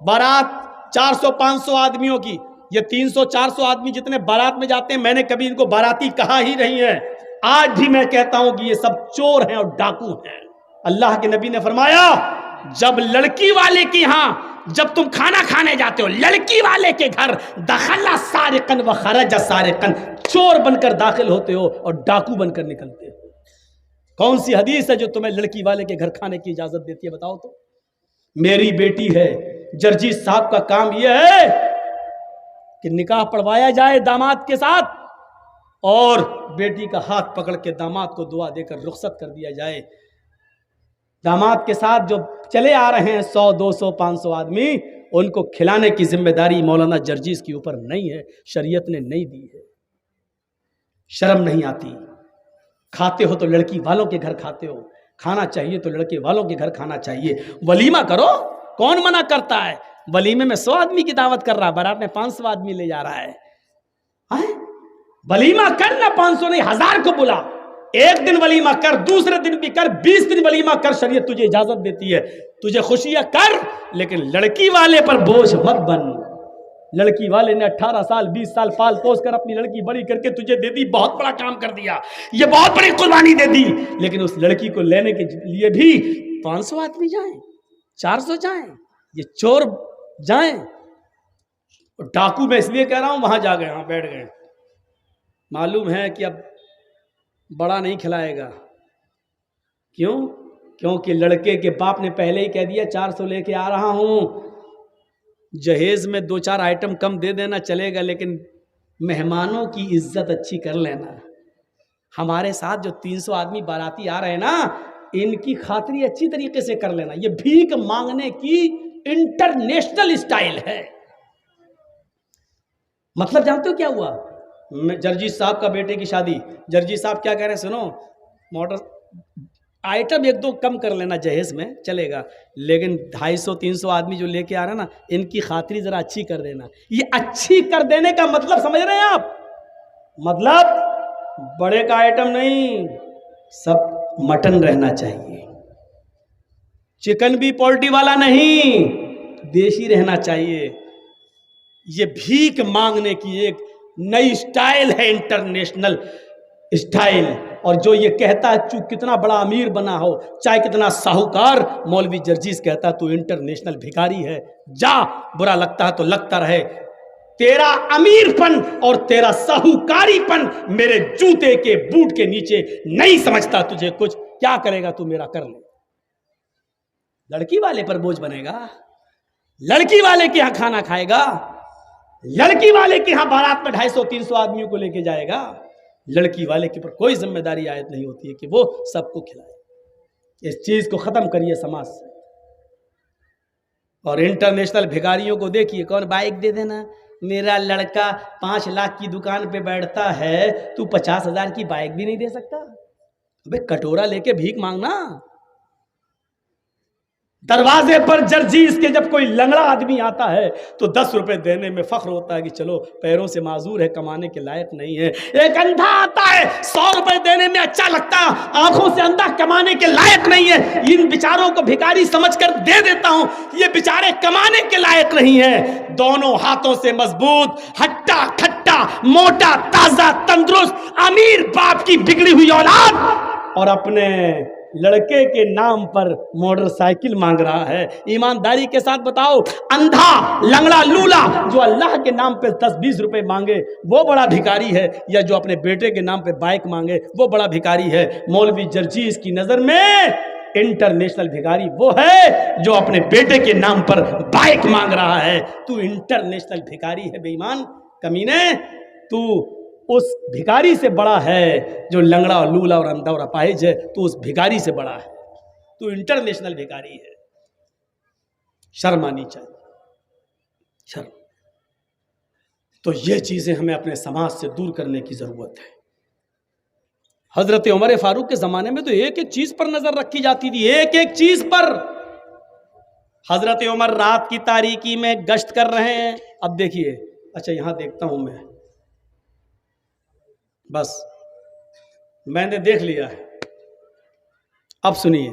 بارات 400-500 آدمیوں کی، یہ 300-400 آدمی جتنے بارات میں جاتے ہیں، میں نے کبھی ان کو باراتی کہا ہی نہیں ہے. آج بھی میں کہتا ہوں کہ یہ سب چور ہیں اور ڈاکو ہیں. اللہ کے نبی نے فرمایا جب لڑکی والے کی ہاں، جب تم کھانا کھانے جاتے ہو لڑکی والے کے گھر، دخل سارقن و خرج سارقن، چور بن کر داخل ہوتے ہو اور ڈاکو بن کر نکلتے ہو. کون سی حدیث ہے جو تمہیں لڑکی والے کے گھر کھانے کی اجازت دیتی ہے؟ بتاؤ تو. میری بیٹی ہے، جرجیت صاحب کا کام یہ ہے کہ نکاح پڑھوایا جائے داماد کے ساتھ، اور بیٹی کا ہاتھ پکڑ کے داماد کو دعا دے کر رخصت کر دیا جائے. داماد کے ساتھ جو چلے آ رہے ہیں 100 200 500 آدمی، ان کو کھلانے کی ذمہ داری مولانا جرجیز کے اوپر نہیں ہے، شریعت نے نہیں دی ہے. شرم نہیں آتی؟ کھاتے ہو تو لڑکی والوں کے گھر کھاتے ہو، کھانا چاہیے تو لڑکے والوں کے گھر کھانا چاہیے. ولیمہ کرو، کون منع کرتا ہے؟ ولیمے میں 100 آدمی کی دعوت کر رہا ہے، بارات میں 500 آدمی لے جا رہا ہے. ولیمہ کر، نہ 500 نہیں 1000 کو بلا. ایک دن ولیمہ کر، دوسرے دن بھی کر، 20 دن ولیمہ کر، شریعت تجھے اجازت دیتی ہے. تجھے خوشیاں کر، لیکن لڑکی والے پر بوجھ مت بن. لڑکی والے نے 18 سال 20 سال پال پوس کر اپنی لڑکی بڑی کر کے تجھے دے دی، بہت بڑا کام کر دیا، یہ بہت بڑی قربانی دے دی. لیکن اس لڑکی کو لینے کے لیے بھی 500 آدمی جائیں، 400 جائیں، یہ چور جائیں. ڈاکو میں اس لیے کہہ رہا ہوں، وہاں جا گئے، ہاں بیٹھ گئے. معلوم ہے کہ اب بڑا نہیں کھلائے گا. کیوں؟ کیونکہ لڑکے کے باپ نے پہلے ہی کہہ دیا 400 لے کے آ رہا ہوں. جہیز میں 2-4 آئٹم کم دے دینا چلے گا، لیکن مہمانوں کی عزت اچھی کر لینا. ہمارے ساتھ جو 300 آدمی باراتی آ رہے ہیں نا، ان کی خاطری اچھی طریقے سے کر لینا. یہ بھیک مانگنے کی انٹرنیشنل اسٹائل ہے. مطلب جانتے ہو کیا ہوا؟ جرجیت صاحب کا بیٹے کی شادی، جرجیت صاحب کیا کہہ رہے ہیں سنو، موٹر آئٹم 1-2 کم کر لینا جہیز میں چلے گا، لیکن 250-300 آدمی جو لے کے آ رہے ہیں نا، ان کی خاطری ذرا اچھی کر دینا. یہ اچھی کر دینے کا مطلب سمجھ رہے ہیں آپ؟ مطلب بڑے کا آئٹم نہیں، سب مٹن رہنا چاہیے، چکن بھی پولٹری والا نہیں، دیسی رہنا چاہیے. یہ بھیک مانگنے کی ایک نئی اسٹائل ہے، انٹرنیشنل اسٹائل. اور جو یہ کہتا ہے کتنا بڑا امیر بنا ہو، چاہے کتنا ساہوکار، مولوی جرجیز کہتا ہے تو انٹرنیشنل بھکاری ہے. جا، برا لگتا ہے تو لگتا رہے. تیرا امیر پن اور تیرا ساہوکاری پن میرے جوتے کے بوٹ کے نیچے نہیں سمجھتا تجھے کچھ. کیا کرے گا تو میرا کر لے. لڑکی والے پر بوجھ بنے گا، لڑکی والے کے ہاں کھانا کھائے گا، لڑکی والے کے ہاں بارات میں 250-300 آدمیوں کو لے کے جائے گا. لڑکی والے کے پر کوئی ذمہ داری عائد نہیں ہوتی ہے کہ وہ سب کو کھلائے. اس چیز کو ختم کریے سماج سے. اور انٹرنیشنل بھکاریوں کو دیکھیے، کون بائک دے دینا، میرا لڑکا 5 لاکھ کی دکان پہ بیٹھتا ہے، تو 50,000 کی بائک بھی نہیں دے سکتا؟ ابے کٹورا لے کے بھیک مانگنا. دروازے پر جرجیز کے جب کوئی لنگڑا آدمی آتا ہے تو 10 روپے دینے میں فخر ہوتا ہے کہ چلو پیروں سے معذور ہے، کمانے کے لائق نہیں ہے. ایک اندھا آتا ہے 100 روپے دینے میں اچھا لگتا ہے، آنکھوں سے اندھا کمانے کے لائق نہیں ہے. ان بیچاروں کو بھکاری سمجھ کر دے دیتا ہوں، یہ بیچارے کمانے کے لائق نہیں ہیں. دونوں ہاتھوں سے مضبوط، ہٹا کھٹا، موٹا تازہ تندرست امیر باپ کی بگڑی ہوئی اولاد، اور اپنے لڑکے کے نام پر موٹر سائیکل مانگ رہا ہے. ایمانداری کے ساتھ بتاؤ، اندھا لنگڑا لولا جو اللہ کے نام پہ 10-20 روپے مانگے وہ بڑا بھکاری ہے، یا جو اپنے بیٹے کے نام پہ بائک مانگے وہ بڑا بھکاری ہے؟ مولوی جرجیز کی نظر میں انٹرنیشنل بھکاری وہ ہے جو اپنے بیٹے کے نام پر بائک مانگ رہا ہے. تو انٹرنیشنل بھکاری ہے بے ایمان کمینے. تو اس بھکاری سے بڑا ہے جو لنگڑا اور لولا اور اندھا اور اپاہج ہے. تو اس بھکاری سے بڑا ہے، تو انٹرنیشنل بھکاری ہے. شرم آنی چاہیے، شرم. تو یہ چیزیں ہمیں اپنے سماج سے دور کرنے کی ضرورت ہے. حضرت عمر فاروق کے زمانے میں تو ایک ایک چیز پر نظر رکھی جاتی تھی، ایک ایک چیز پر. حضرت عمر رات کی تاریکی میں گشت کر رہے ہیں. اب دیکھیے، اچھا یہاں دیکھتا ہوں میں، بس میں نے دیکھ لیا ہے. اب سنیے،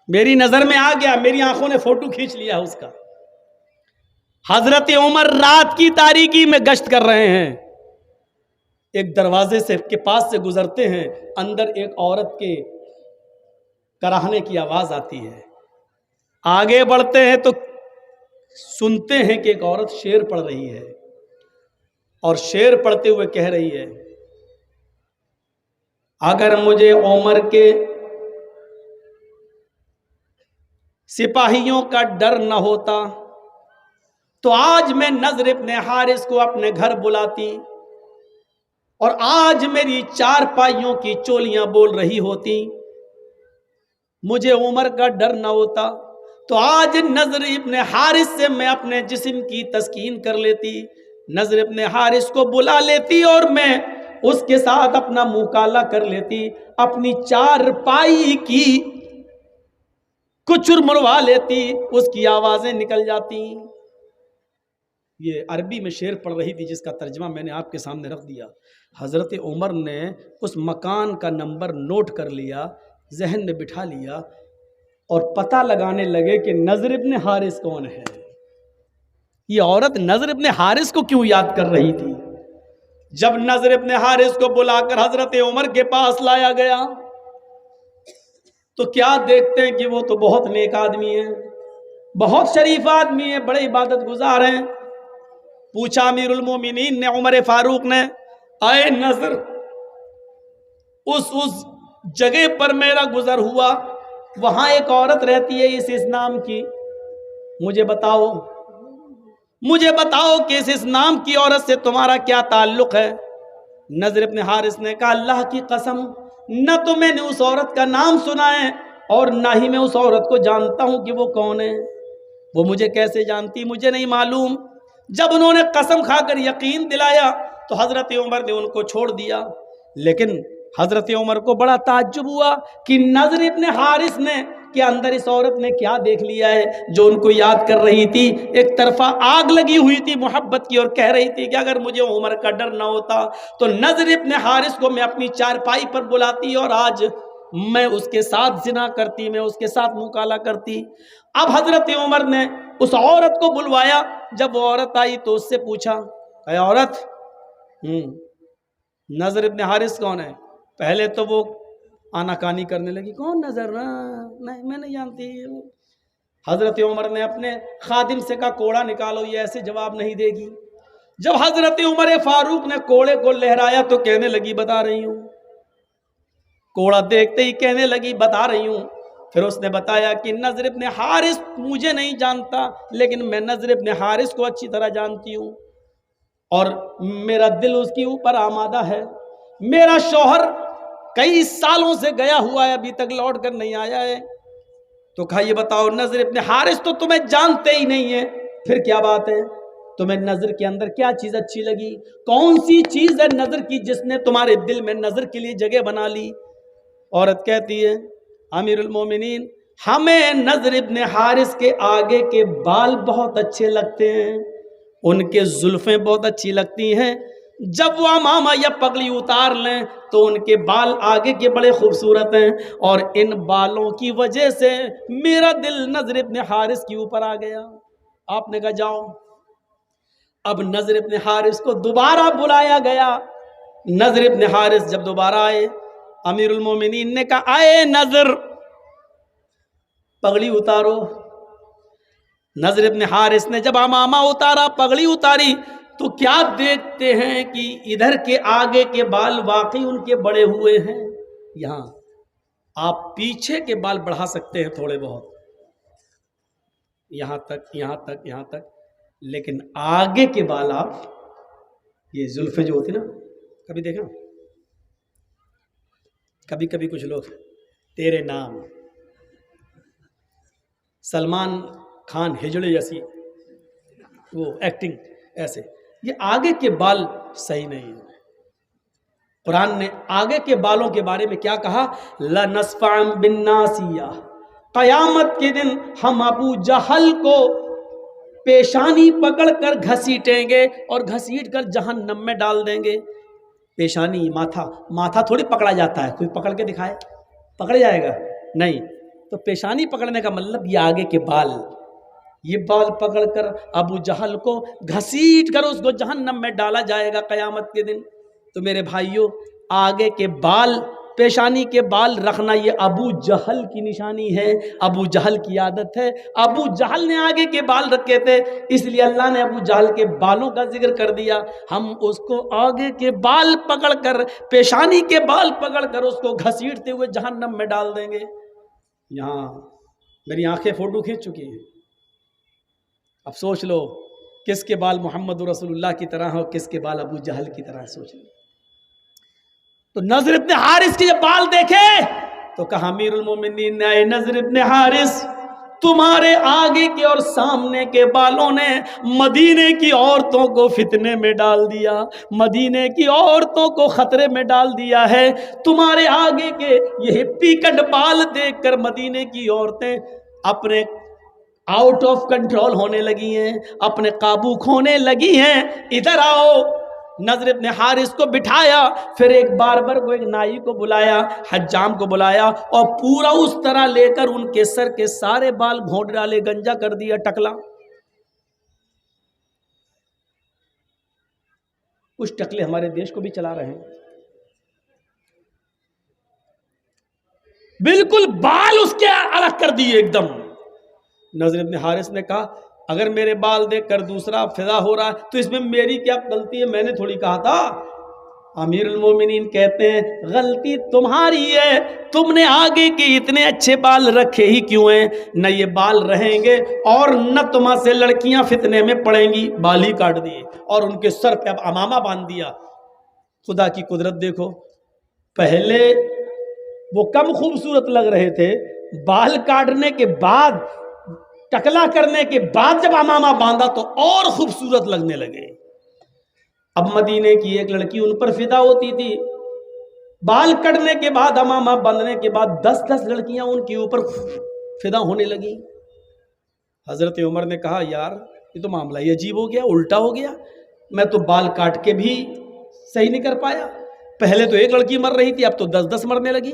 میری نظر میں آ گیا، میری آنکھوں نے فوٹو کھینچ لیا اس کا. حضرت عمر رات کی تاریکی میں گشت کر رہے ہیں، ایک دروازے سے کے پاس سے گزرتے ہیں، اندر ایک عورت کے کراہنے کی آواز آتی ہے، آگے بڑھتے ہیں تو سنتے ہیں کہ ایک عورت شعر پڑھ رہی ہے، اور شعر پڑھتے ہوئے کہہ رہی ہے، اگر مجھے عمر کے سپاہیوں کا ڈر نہ ہوتا تو آج میں نضر ابن حارث کو اپنے گھر بلاتی اور آج میری چار پائیوں کی چولیاں بول رہی ہوتی، مجھے عمر کا ڈر نہ ہوتا تو آج نضر ابن حارث سے میں اپنے جسم کی تسکین کر لیتی، نضر ابن حارث کو بلا لیتی اور میں اس کے ساتھ اپنا منہ کالا کر لیتی، اپنی چار پائی کی کچر مروا لیتی، اس کی آوازیں نکل جاتی۔ یہ عربی میں شعر پڑھ رہی تھی جس کا ترجمہ میں نے آپ کے سامنے رکھ دیا۔ حضرت عمر نے اس مکان کا نمبر نوٹ کر لیا، ذہن میں بٹھا لیا اور پتہ لگانے لگے کہ نضر ابن حارث کون ہے، یہ عورت نضر ابن حارث کو کیوں یاد کر رہی تھی۔ جب نضر ابن حارث کو بلا کر حضرت عمر کے پاس لایا گیا تو کیا دیکھتے ہیں کہ وہ تو بہت نیک آدمی ہے، بہت شریف آدمی ہے، بڑے عبادت گزار ہیں۔ پوچھا امیر المومنین نے، عمر فاروق نے، اے نضر، اس جگہ پر میرا گزر ہوا، وہاں ایک عورت رہتی ہے اس نام کی، مجھے بتاؤ کہ اس نام کی عورت سے تمہارا کیا تعلق ہے؟ نضر ابن حارث نے کہا، اللہ کی قسم، نہ تو میں نے اس عورت کا نام سنا ہے اور نہ ہی میں اس عورت کو جانتا ہوں کہ وہ کون ہے، وہ مجھے کیسے جانتی، مجھے نہیں معلوم۔ جب انہوں نے قسم کھا کر یقین دلایا تو حضرت عمر نے ان کو چھوڑ دیا، لیکن حضرت عمر کو بڑا تعجب ہوا کہ نضر ابن حارث نے کہ اندر اس عورت نے کیا دیکھ لیا ہے جو ان کو یاد کر رہی تھی، ایک طرفہ آگ لگی ہوئی تھی محبت کی اور کہہ رہی تھی کہ اگر مجھے عمر کا ڈر نہ ہوتا تو نضر ابن حارث کو میں اپنی چارپائی پر بلاتی اور آج میں اس کے ساتھ زنا کرتی، میں اس کے ساتھ مکالا کرتی۔ اب حضرت عمر نے اس عورت کو بلوایا، جب وہ عورت آئی تو اس سے پوچھا، اے عورت، نضر ابن حارث کون ہے؟ پہلے تو وہ آناکانی کرنے لگی، کون نظر، نہیں میں نہیں جانتی۔ حضرت عمر نے اپنے خادم سے کہا، کوڑا نکالو، یہ ایسے جواب نہیں دے گی۔ جب حضرت عمر فاروق نے کوڑے کو لہرایا تو کہنے لگی، بتا رہی ہوں۔ کوڑا دیکھتے ہی کہنے لگی، بتا رہی ہوں۔ پھر اس نے بتایا کہ نضر ابن حارث مجھے نہیں جانتا، لیکن میں نضر ابن حارث کو اچھی طرح جانتی ہوں اور میرا دل اس کے اوپر آمادہ ہے۔ میرا شوہر کئی سالوں سے گیا ہوا ہے، ابھی تک لوٹ کر نہیں آیا ہے۔ تو کہا، یہ بتاؤ، نضر ابن حارث تو تمہیں جانتے ہی نہیں ہے، پھر کیا بات ہے؟ تمہیں نظر کے اندر کیا چیز اچھی لگی؟ کون سی چیز ہے نظر کی جس نے تمہارے دل میں نظر کے لیے جگہ بنا لی؟ عورت کہتی ہے، امیر المومنین، ہمیں نضر ابن حارث کے آگے کے بال بہت اچھے لگتے ہیں، ان کے زلفیں بہت اچھی لگتی ہیں، جب وہ عمامہ یا پگڑی اتار لیں تو ان کے بال آگے کے بڑے خوبصورت ہیں، اور ان بالوں کی وجہ سے میرا دل نضر ابن حارث کے اوپر آ گیا۔ آپ نے کہا، جاؤ۔ اب نضر ابن حارث کو دوبارہ بلایا گیا۔ نضر ابن حارث جب دوبارہ آئے، امیر المومنین نے کہا، آئے نضر، پگڑی اتارو۔ نضر ابن حارث نے جب عمامہ اتارا، پگڑی اتاری، تو کیا دیکھتے ہیں کہ ادھر کے آگے کے بال واقعی ان کے بڑے ہوئے ہیں۔ یہاں آپ پیچھے کے بال بڑھا سکتے ہیں تھوڑے بہت، یہاں تک، یہاں تک، یہاں تک، لیکن آگے کے بال آپ، یہ زلفیں جو ہوتی نا، کبھی دیکھا، کبھی کبھی کچھ لوگ تیرے نام، سلمان خان ہجڑے جیسی وہ ایکٹنگ ایسے، یہ آگے کے بال صحیح نہیں ہیں۔ قرآن نے آگے کے بالوں کے بارے میں کیا کہا؟ لَنَسْفَعًا بِالنَّاسِيَةِ، قیامت کے دن ہم ابو جہل کو پیشانی پکڑ کر گھسیٹیں گے اور گھسیٹ کر جہنم میں ڈال دیں گے۔ پیشانی، ماتھا تھوڑی پکڑا جاتا ہے، کوئی پکڑ کے دکھائے، پکڑ جائے گا؟ نہیں۔ تو پیشانی پکڑنے کا مطلب یہ آگے کے بال، یہ بال پکڑ کر ابو جہل کو گھسیٹ کر اس کو جہنم میں ڈالا جائے گا قیامت کے دن۔ تو میرے بھائیوں، آگے کے بال، پیشانی کے بال رکھنا یہ ابو جہل کی نشانی ہے، ابو جہل کی عادت ہے۔ ابو جہل نے آگے کے بال رکھے تھے، اس لیے اللہ نے ابو جہل کے بالوں کا ذکر کر دیا۔ ہم اس کو آگے کے بال پکڑ کر، پیشانی کے بال پکڑ کر اس کو گھسیٹتے ہوئے جہنم میں ڈال دیں گے۔ یہاں میری آنکھیں فوٹو کھینچ چکی ہیں، اب سوچ لو کس کے بال محمد رسول اللہ کی طرح ہو، کس کے بال ابو جہل کی طرح، سوچ لو۔ تو نضر ابن حارث کے جب بال دیکھے تو کہا امیر المومنین نے، اے نضر ابن حارث، تمہارے آگے کے اور سامنے کے بالوں نے مدینے کی عورتوں کو فتنے میں ڈال دیا، مدینے کی عورتوں کو خطرے میں ڈال دیا ہے۔ تمہارے آگے کے یہ ہپی کٹ بال دیکھ کر مدینے کی عورتیں اپنے آؤٹ آف کنٹرول ہونے لگی ہیں، اپنے قابو کھونے لگی ہیں۔ ادھر آؤ۔ نضر ابن حارث کو بٹھایا، پھر ایک باربر کو، ایک نائی کو بلایا، حجام کو بلایا، اور پورا اس طرح لے کر ان کے سر کے سارے بال گھونٹ ڈالے، گنجا کر دیا، ٹکلا۔ کچھ ٹکلے ہمارے دیش کو بھی چلا رہے ہیں، بالکل بال اس کے الگ کر دیے ایک دم۔ نضر ابن حارث نے کہا اگر میرے بال دیکھ کر دوسرا فدا ہو رہا ہے تو اس میں میری کیا غلطی ہے؟ میں نے تھوڑی کہا تھا۔ امیر المومنین کہتے ہیں غلطی تمہاری ہے، تم نے آگے کے اتنے اچھے بال رکھے ہی کیوں ہیں؟ نہ یہ بال رہیں گے اور نہ تمہاں سے لڑکیاں فتنے میں پڑیں گی۔ بال ہی کاٹ دیے اور ان کے سر پہ اب امامہ باندھ دیا۔ خدا کی قدرت دیکھو، پہلے وہ کم خوبصورت لگ رہے تھے، بال کاٹنے کے بعد، ٹکلا کرنے کے بعد جب امامہ باندھا تو اور خوبصورت لگنے لگے۔ اب مدینے کی ایک لڑکی ان پر فدا ہوتی تھی، بال کٹنے کے بعد، امامہ باندھنے کے بعد 10 لڑکیاں ان کے اوپر فدا ہونے لگی۔ حضرت عمر نے کہا یار یہ تو معاملہ ہی عجیب ہو گیا، الٹا ہو گیا، میں تو بال کاٹ کے بھی صحیح نہیں کر پایا، پہلے تو ایک لڑکی مر رہی تھی اب تو 10 مرنے لگی۔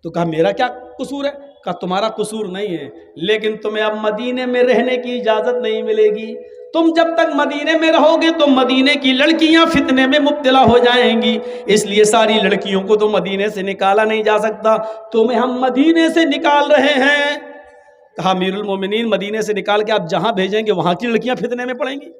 تو کہا میرا کیا قصور ہے؟ کہا تمہارا قصور نہیں ہے، لیکن تمہیں اب مدینے میں رہنے کی اجازت نہیں ملے گی۔ تم جب تک مدینے میں رہو گے تو مدینے کی لڑکیاں فتنے میں مبتلا ہو جائیں گی، اس لیے ساری لڑکیوں کو تو مدینے سے نکالا نہیں جا سکتا، تمہیں ہم مدینے سے نکال رہے ہیں۔ کہا امیر المومنین مدینے سے نکال کے آپ جہاں بھیجیں گے وہاں کی لڑکیاں فتنے میں پڑیں گی؟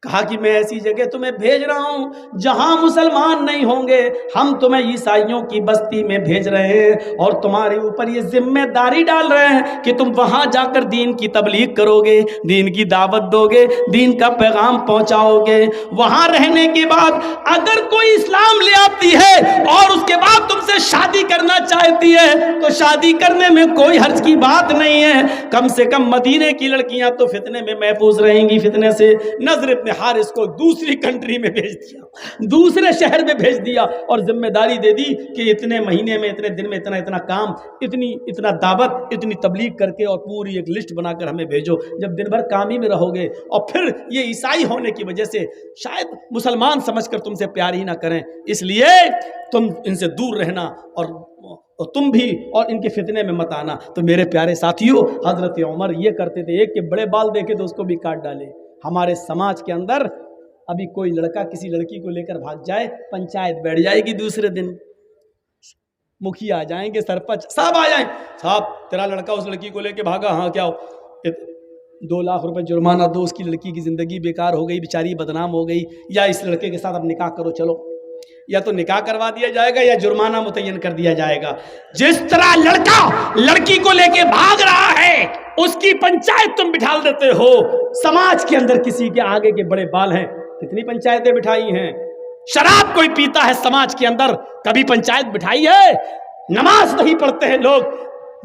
کہا کہ میں ایسی جگہ تمہیں بھیج رہا ہوں جہاں مسلمان نہیں ہوں گے، ہم تمہیں عیسائیوں کی بستی میں بھیج رہے ہیں اور تمہارے اوپر یہ ذمہ داری ڈال رہے ہیں کہ تم وہاں جا کر دین کی تبلیغ کرو گے، دین کی دعوت دو گے، دین کا پیغام پہنچاؤ گے۔ وہاں رہنے کے بعد اگر کوئی اسلام لے آتی ہے اور اس کے بعد تم سے شادی کرنا چاہتی ہے تو شادی کرنے میں کوئی حرج کی بات نہیں ہے، کم سے کم مدینے کی لڑکیاں تو فتنے میں محفوظ رہیں گی فتنے سے۔ نضر ابن حارث کو دوسری کنٹری میں بھیج دیا، دوسرے شہر میں بھیج دیا اور ذمہ داری دے دی کہ اتنے مہینے میں، اتنے دن میں اتنا کام، اتنا دعوت، اتنی تبلیغ کر کے اور پوری ایک لسٹ بنا کر ہمیں بھیجو۔ جب دن بھر کام ہی میں رہو گے اور پھر یہ عیسائی ہونے کی وجہ سے شاید مسلمان سمجھ کر تم سے پیار ہی نہ کریں، اس لیے تم ان سے دور رہنا اور تم بھی اور ان کے فتنے میں مت آنا۔ تو میرے پیارے ساتھیوں، حضرت عمر یہ کرتے تھے، ایک کے بڑے بال دیکھے تو اس کو بھی کاٹ ڈالے۔ ہمارے سماج کے اندر ابھی کوئی لڑکا کسی لڑکی کو لے کر بھاگ جائے، پنچایت بیٹھ جائے گی، دوسرے دن مکھیا آ جائیں گے، سرپنچ صاحب آ جائیں، صاحب تیرا لڑکا اس لڑکی کو لے کے بھاگا، ہاں کیا ہو؟ 2 لاکھ روپے جرمانہ دو، اس کی لڑکی کی زندگی بیکار ہو گئی، بیچاری بدنام ہو گئی، یا اس لڑکے کے ساتھ اب نکاح کرو، چلو، یا تو نکاح کروا دیا جائے گا یا جرمانہ متعین کر دیا جائے گا۔ جس طرح لڑکا لڑکی کو لے کے بھاگ رہا ہے اس کی پنچایت تم بٹھا دیتے ہو، سماج کے اندر کسی کے آگے کے بڑے بال ہیں، کتنی پنچایتیں بٹھائی ہیں۔ شراب کوئی پیتا ہے سماج کے اندر، کبھی پنچایت بٹھائی ہے؟ نماز نہیں پڑھتے ہیں لوگ،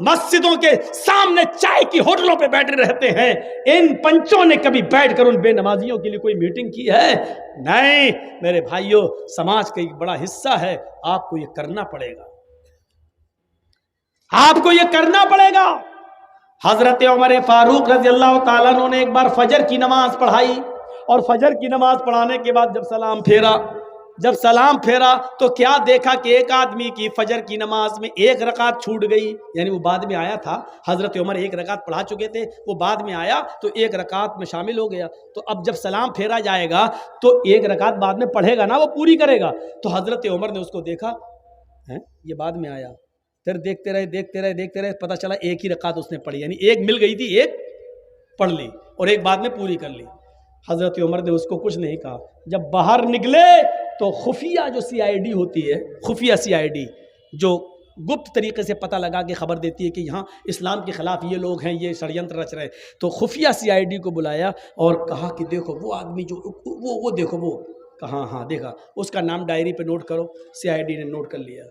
مسجدوں کے سامنے چائے کی ہوٹلوں پہ بیٹھے رہتے ہیں، ان پنچوں نے کبھی بیٹھ کر ان بے نمازیوں کے لیے کوئی میٹنگ کی ہے؟ نہیں میرے بھائیوں، سماج کا ایک بڑا حصہ ہے، آپ کو یہ کرنا پڑے گا، آپ کو یہ کرنا پڑے گا۔ حضرت عمر فاروق رضی اللہ تعالیٰ عنہ نے ایک بار فجر کی نماز پڑھائی اور فجر کی نماز پڑھانے کے بعد جب سلام پھیرا، جب سلام پھیرا تو کیا دیکھا کہ ایک آدمی کی فجر کی نماز میں ایک رکعت چھوٹ گئی، یعنی وہ بعد میں آیا تھا، حضرت عمر ایک رکعت پڑھا چکے تھے، وہ بعد میں آیا تو ایک رکعت میں شامل ہو گیا۔ تو اب جب سلام پھیرا جائے گا تو ایک رکعت بعد میں پڑھے گا نا، وہ پوری کرے گا۔ تو حضرت عمر نے اس کو دیکھا، یہ بعد میں آیا، پھر دیکھتے رہے، پتہ چلا ایک ہی رکعت اس نے پڑھی، یعنی ایک مل گئی تھی، ایک پڑھ لی اور ایک بعد میں پوری کر لی۔ حضرت عمر نے اس کو کچھ نہیں کہا۔ جب باہر نکلے تو خفیہ جو CID ہوتی ہے، خفیہ CID جو گپت طریقے سے پتہ لگا کے خبر دیتی ہے کہ یہاں اسلام کے خلاف یہ لوگ ہیں، یہ ષڈینتر رچ رہے ہیں، تو خفیہ CID کو بلایا اور کہا کہ دیکھو وہ آدمی جو وہ دیکھو، وہ کہاں، ہاں دیکھا، اس کا نام ڈائری پہ نوٹ کرو۔ CID نے نوٹ کر لیا۔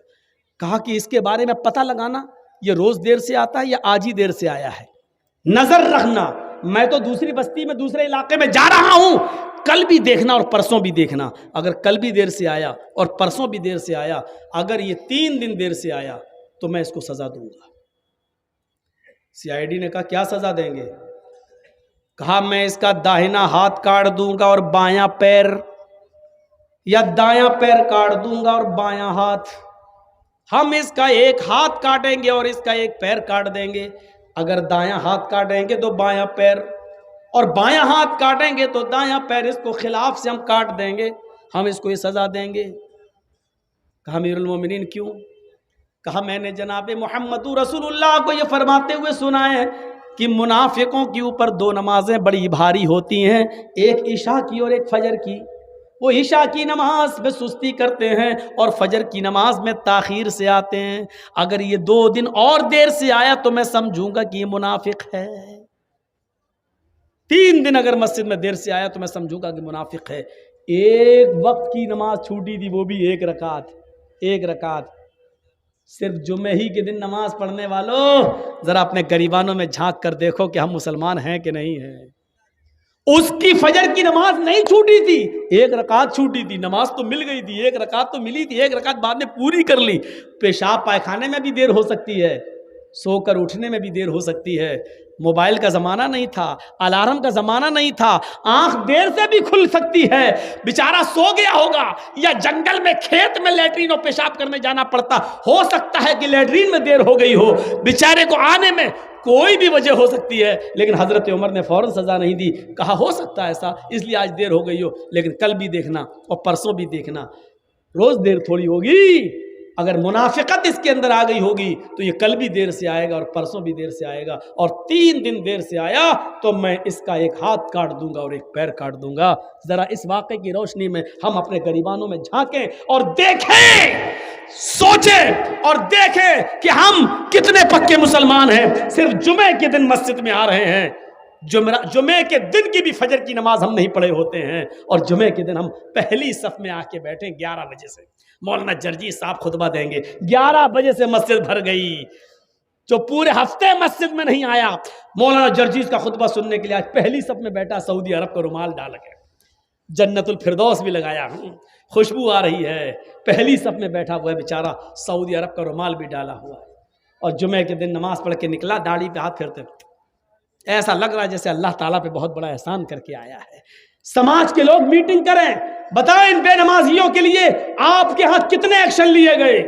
کہا کہ اس کے بارے میں پتہ لگانا، یہ روز دیر سے آتا ہے یا آج ہی دیر سے آیا ہے، نظر رکھنا، میں تو دوسری بستی میں دوسرے علاقے میں جا رہا ہوں، کل بھی دیکھنا اور پرسوں بھی دیکھنا، اگر کل بھی دیر سے آیا اور پرسوں بھی دیر سے آیا، اگر یہ 3 دن دیر سے آیا تو میں اس کو سزا دوں گا۔ CID نے کہا کیا سزا دیں گے؟ کہا میں اس کا داہنا ہاتھ کاٹ دوں گا اور بایاں پیر، یا دایاں پیر کاٹ دوں گا اور بایاں ہاتھ، ہم اس کا ایک ہاتھ کاٹیں گے اور اس کا ایک پیر کاٹ دیں گے۔ اگر دایاں ہاتھ کاٹیں گے تو بایاں پیر، اور بایاں ہاتھ کاٹیں گے تو دایاں پیر، اس کو خلاف سے ہم کاٹ دیں گے، ہم اس کو یہ سزا دیں گے۔ کہا امیر المومنین کیوں؟ کہا میں نے جناب محمد رسول اللہ کو یہ فرماتے ہوئے سنا ہے کہ منافقوں کے اوپر 2 نمازیں بڑی بھاری ہوتی ہیں، ایک عشاء کی اور ایک فجر کی۔ وہ عشاء کی نماز میں سستی کرتے ہیں اور فجر کی نماز میں تاخیر سے آتے ہیں۔ اگر یہ 2 دن اور دیر سے آیا تو میں سمجھوں گا کہ یہ منافق ہے۔ 3 دن اگر مسجد میں دیر سے آیا تو میں سمجھوں گا کہ منافق ہے۔ ایک وقت کی نماز چھوٹی تھی، وہ بھی ایک رکعت۔ صرف جمعہ ہی کے دن نماز پڑھنے والوں، ذرا اپنے گریبانوں میں جھانک کر دیکھو کہ ہم مسلمان ہیں کہ نہیں ہیں۔ اس کی فجر کی نماز نہیں چھوٹی تھی، ایک رکعت چھوٹی تھی، نماز تو مل گئی تھی، ایک رکعت تو ملی تھی، ایک رکعت بعد میں پوری کر لی۔ پیشاب پائخانے میں بھی دیر ہو سکتی ہے، سو کر اٹھنے میں بھی دیر ہو سکتی ہے، موبائل کا زمانہ نہیں تھا، الارم کا زمانہ نہیں تھا، آنکھ دیر سے بھی کھل سکتی ہے، بیچارہ سو گیا ہوگا یا جنگل میں کھیت میں لیٹرین اور پیشاب کرنے جانا پڑتا، ہو سکتا ہے کہ لیٹرین میں دیر ہو گئی ہو، بیچارے کو آنے میں کوئی بھی وجہ ہو سکتی ہے، لیکن حضرت عمر نے فوراً سزا نہیں دی، کہا ہو سکتا ہے ایسا، اس لیے آج دیر ہو گئی ہو، لیکن کل بھی دیکھنا اور پرسوں بھی دیکھنا، روز دیر تھوڑی ہوگی۔ اگر منافقت اس کے اندر آ گئی ہوگی تو یہ کل بھی دیر سے آئے گا اور پرسوں بھی دیر سے آئے گا، اور 3 دن دیر سے آیا تو میں اس کا ایک ہاتھ کاٹ دوں گا اور ایک پیر کاٹ دوں گا۔ ذرا اس واقعے کی روشنی میں ہم اپنے گریبانوں میں جھانکیں اور دیکھیں، سوچیں اور دیکھیں کہ ہم کتنے پکے مسلمان ہیں، صرف جمعے کے دن مسجد میں آ رہے ہیں، جمعے کے دن کی بھی فجر کی نماز ہم نہیں پڑھے ہوتے ہیں، اور جمعے کے دن ہم پہلی صف میں آ کے بیٹھیں 11 بجے سے، مولانا جرجیس صاحب خطبہ دیں گے، 11 بجے سے مسجد بھر گئی، جو پورے ہفتے مسجد میں نہیں آیا مولانا جرجیس کا خطبہ سننے کے لیے آج پہلی صف میں بیٹھا، سعودی عرب کا رومال ڈال کے، جنت الفردوس بھی لگایا، خوشبو آ رہی ہے، پہلی صف میں بیٹھا ہوا ہے بیچارہ، سعودی عرب کا رومال بھی ڈالا ہوا ہے، اور جمعے کے دن نماز پڑھ کے نکلا، داڑھی پہ ہاتھ پھیرتے، ایسا لگ رہا ہے جیسے اللہ تعالیٰ پہ بہت بڑا احسان کر کے آیا ہے۔ سماج کے لوگ میٹنگ کریں، بتائیں ان بے نمازیوں کے لیے آپ کے ہاں کتنے ایکشن لیے گئے،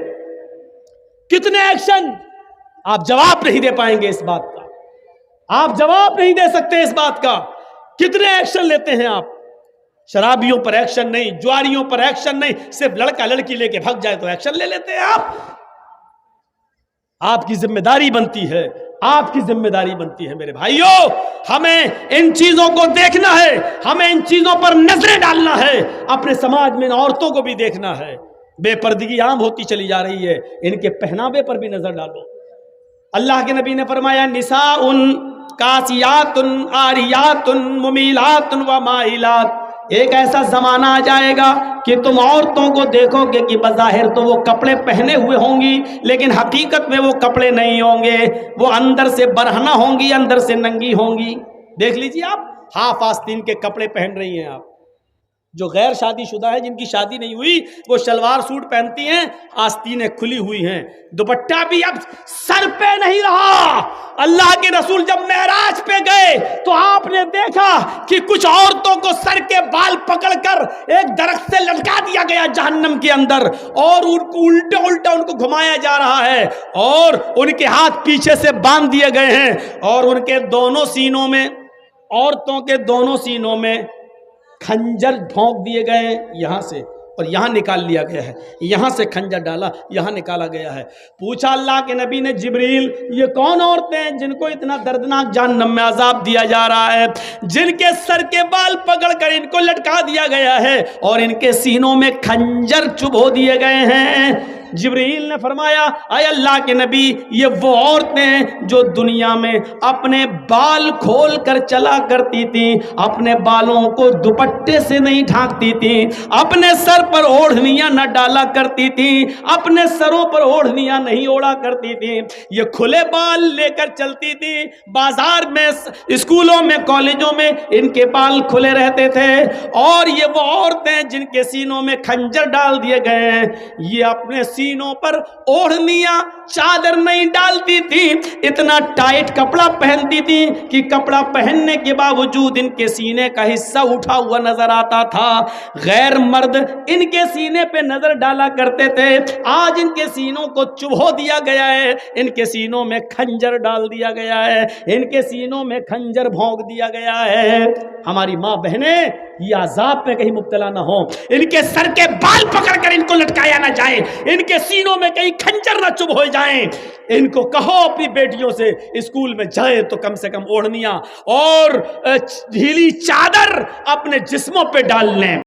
کتنے ایکشن؟ آپ جواب نہیں دے پائیں گے اس بات کا، آپ جواب نہیں دے سکتے اس بات کا، کتنے ایکشن لیتے ہیں آپ؟ شرابیوں پر ایکشن نہیں، جواریوں پر ایکشن نہیں، صرف لڑکا لڑکی لے کے بھگ جائے تو ایکشن لے لیتے ہیں آپ۔ آپ کی ذمہ داری بنتی ہے، آپ کی ذمہ داری بنتی ہے میرے بھائیوں، ہمیں ان چیزوں کو دیکھنا ہے، ہمیں ان چیزوں پر نظریں ڈالنا ہے، اپنے سماج میں ان عورتوں کو بھی دیکھنا ہے، بے پردگی عام ہوتی چلی جا رہی ہے، ان کے پہناوے پر بھی نظر ڈالو۔ اللہ کے نبی نے فرمایا نساء کاسیات عاریات ممیلات و مائلات، ایک ایسا زمانہ آ جائے گا کہ تم عورتوں کو دیکھو گے کہ بظاہر تو وہ کپڑے پہنے ہوئے ہوں گی، لیکن حقیقت میں وہ کپڑے نہیں ہوں گے، وہ اندر سے برہنہ ہوں گی، اندر سے ننگی ہوں گی۔ دیکھ لیجیے آپ، ہاف آستین کے کپڑے پہن رہی ہیں آپ، جو غیر شادی شدہ ہے، جن کی شادی نہیں ہوئی، وہ شلوار سوٹ پہنتی ہیں، آستینیں کھلی ہوئی ہیں، دوپٹہ بھی اب سر پہ نہیں رہا۔ اللہ کے رسول جب معراج پہ گئے تو آپ نے دیکھا کہ کچھ عورتوں کو سر کے بال پکڑ کر ایک درخت سے لٹکا دیا گیا جہنم کے اندر، اور ان کو الٹا الٹا ان کو گھمایا جا رہا ہے، اور ان کے ہاتھ پیچھے سے باندھ دیے گئے ہیں، اور ان کے دونوں سینوں میں، عورتوں کے دونوں سینوں میں کھنجر ڈھونک دیے گئے ہیں یہاں سے، اور یہاں نکال لیا گیا ہے، یہاں سے کھنجر ڈالا، یہاں نکالا گیا ہے۔ پوچھا اللہ کے نبی نے، جبریل یہ کون عورتیں ہیں جن کو اتنا دردناک جہنم میں عذاب دیا جا رہا ہے، جن کے سر کے بال پکڑ کر ان کو لٹکا دیا گیا ہے اور ان کے سینوں میں کھنجر چبھو دیے گئے ہیں؟ جبریل نے فرمایا، اے اللہ کے نبی، یہ وہ عورتیں ہیں جو دنیا میں اپنے بال کھول کر چلا کرتی تھیں، اپنے بالوں کو دوپٹے سے نہیں ڈھانکتی تھیں، اپنے سر پر اوڑھنیاں نہ ڈالا کرتی تھیں، اپنے سروں پر اوڑھنیاں نہیں اوڑا کرتی تھیں، یہ کھلے بال لے کر چلتی تھی، بازار میں، اسکولوں میں، کالجوں میں ان کے بال کھلے رہتے تھے۔ اور یہ وہ عورتیں جن کے سینوں میں کھنجر ڈال دیے گئے ہیں، یہ اپنے سینوں پر اوڑھنیاں، چادر نہیں ڈالتی تھی، اتنا ٹائٹ کپڑا پہنتی تھی کہ کپڑا پہننے کے باوجود ان کے سینے کا حصہ اٹھا ہوا نظر آتا تھا۔ غیر مرد ان کے سینے پہ نظر ڈالا کرتے تھے، آج ان کے سینوں کو چبھو دیا گیا ہے، ان کے سینوں میں کھنجر ڈال دیا گیا ہے، ان کے سینوں میں کھنجر بھونک دیا گیا ہے۔ ہماری ماں بہنیں یہ عذاب پہ کہیں مبتلا نہ ہوں، ان کے سر کے بال پکڑ کر ان کو لٹکایا نہ جائے، ان کے سینوں میں کہیں کھنجر نہ چبھ ہو جائیں۔ ان کو کہو اپنی بیٹیوں سے اسکول میں جائیں تو کم سے کم اوڑھنیاں اور ڈھیلی چادر اپنے جسموں پہ ڈال لیں۔